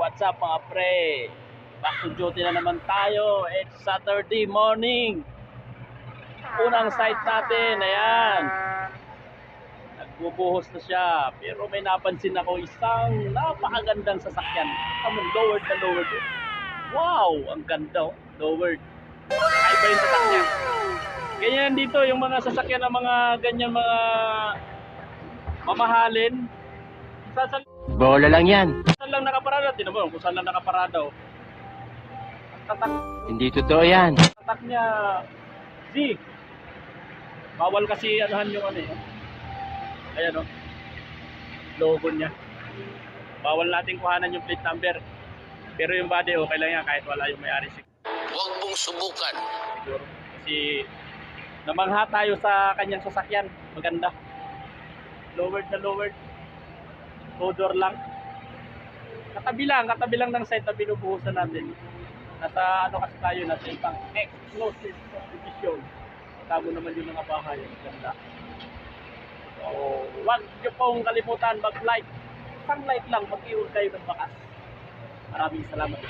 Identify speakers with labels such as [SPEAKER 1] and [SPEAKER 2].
[SPEAKER 1] What's up mga pre? Back to duty na naman tayo. It's Saturday morning. Unang site natin, ayan. Nagbubuhos na siya. Pero may napansin ako isang napakagandang sasakyan. Lowered na lowered. Wow, ang ganda. Lowered. Ay ba yung sasakyan? Ganyan dito yung mga sasakyan ng mga ganyan mga mamahalin.
[SPEAKER 2] Bola lang yan.
[SPEAKER 1] Saan lang nakaparada? Tinan mo kung saan lang nakaparada. Oh. Tatak,
[SPEAKER 2] Hindi totoo yan.
[SPEAKER 1] tatak niya Z. Bawal kasi anuhan yung ano eh. Ayan oh. Logo niya. Bawal nating kuhanan yung plate number. Pero yung body okay lang yan kahit wala yung may-ari.
[SPEAKER 3] Huwag mong subukan.
[SPEAKER 1] Siguro. Kasi namangha tayo sa kanyang sasakyan. Maganda. Lowered na lowered. Odor lang. Katabi lang ng site na binubuhusan natin. Nasa ano kasi tayo, nasa isang exclusive subdivision. Tamo naman yung mga bahay. Ganda. So, huwag nyo pong kalimutan mag-like. Isang like lang, mag-iwan kayo ng bakas. Maraming salamat.